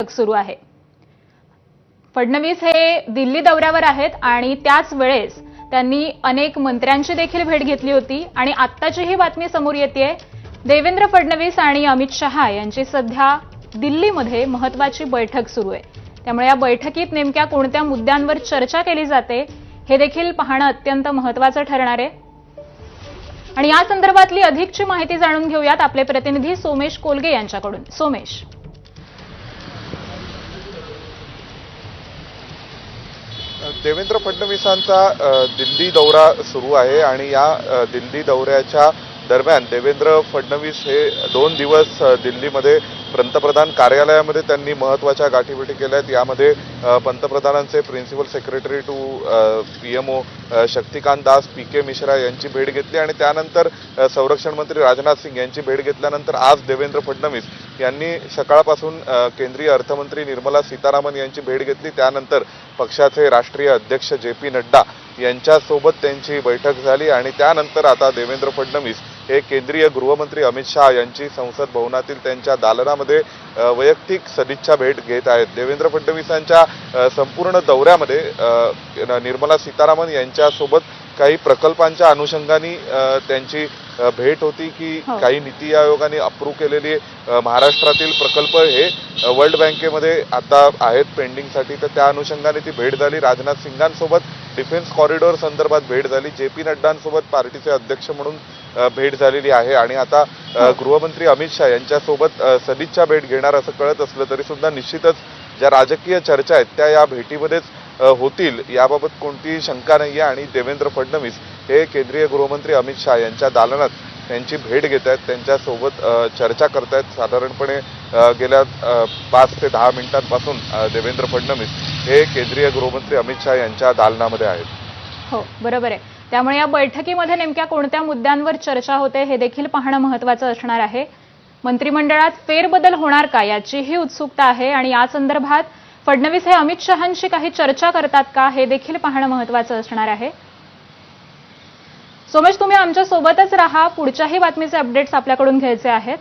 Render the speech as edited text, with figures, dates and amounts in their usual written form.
बैठक सुरू आहे। फडणवीस हे दिल्ली दौऱ्यावर आहेत आणि त्याच वेळेस त्यांनी अनेक मंत्र्यांची देखील भेट घेतली होती आणि आत्ताची ही बातमी समोर येतेय, देवेंद्र फडणवीस आणि अमित शहा यांची सध्या दिल्लीमध्ये महत्त्वाची बैठक सुरू आहे। त्यामुळे या बैठकीत नेमक्या कोणत्या मुद्द्यांवर चर्चा केली जाते हे देखील पाहणं अत्यंत महत्त्वाचं ठरणार आहे। आणि या संदर्भातली अधिकची माहिती जाणून घेऊयात आपले प्रतिनिधी सोमेश कोलगे यांच्याकडून। सोमेश, देवेंद्र फडणवीसांचा दिल्ली दौरा सुरू आहे आणि या दिल्ली दौऱ्याच्या दरम्यान देवेंद्र फडणवीस हे 2 दिवस दिल्लीमध्ये पंतप्रधान कार्यालयामध्ये त्यांनी महत्त्वाच्या गाठीभेटी केल्या आहेत। यामध्ये पंतप्रधानांचे principal secretary to PMO Shaktikanta Das PK Mishra यांची भेट घेतली आणि त्यानंतर संरक्षण मंत्री राजनाथ सिंग यांची भेट घेतल्यानंतर आज देवेंद्र फडणवीस यांनी सकाळपासून केंद्रीय अर्थमंत्री निर्मला सीतारामन यांची भेट घेतली। त्यानंतर पक्षाचे राष्ट्रीय अध्यक्ष JP नड्डा यांच्यासोबत त्यांची बैठक झाली आणि त्यानंतर आता देवेंद्र फडणवीस हे केंद्रीय गृहमंत्री अमित शहा यांची संसद भवनातील त्यांच्या दालनामध्ये वैयक्तिक सदिच्छा भेट घेत आहेत। देवेंद्र फडणवीसांच्या संपूर्ण दौऱ्यामध्ये निर्मला सीतारामन यांच्यासोबत काही प्रकल्पांच्या अनुषंगाने त्यांची भेट होती की काही नीती आयोगाने अप्रूव्ह केलेले महाराष्ट्रातील प्रकल्प हे वर्ल्ड बँकेमध्ये आता आहेत पेंडिंगसाठी, तर त्या अनुषंगाने ती भेट झाली। राजनाथ सिंगांसोबत डिफेन्स कॉरिडॉर संदर्भात भेट झाली। JP नड्डांसोबत पार्टीचे अध्यक्ष म्हणून भेट झालेली आहे आणि आता गृहमंत्री अमित शहा यांच्यासोबत सदिच्छा भेट घेणार असं कळत असलं तरी सुद्धा निश्चितच ज्या राजकीय चर्चा आहेत त्या या भेटीमध्येच होतील याबाबत कोणतीही शंका नाहीये आणि देवेंद्र फडणवीस हे केंद्रीय गृहमंत्री अमित शहा यांच्या दालनात त्यांची भेट घेत आहेत, त्यांच्यासोबत चर्चा करतायत। साधारणपणे गेल्या 5 ते 10 मिनिटांपासून देवेंद्र फडणवीस हे केंद्रीय गृहमंत्री अमित शहा यांच्या दालनामध्ये आहेत। हो, बरोबर आहे। त्यामुळे या बैठकीमध्ये नेमक्या कोणत्या मुद्द्यांवर चर्चा होते हे देखील पाहणं महत्त्वाचं असणार आहे। मंत्रिमंडळात फेरबदल होणार का याचीही उत्सुकता आहे आणि या संदर्भात फडणवीस हे अमित शहांशी काही चर्चा करतात का हे देखील पाहणं महत्त्वाचं असणार आहे। सोमेश, तुम्ही आमच्या सोबतच राहा, पुढच्याही बातमीचे अपडेट्स आपल्याकडून घ्यायचे आहेत।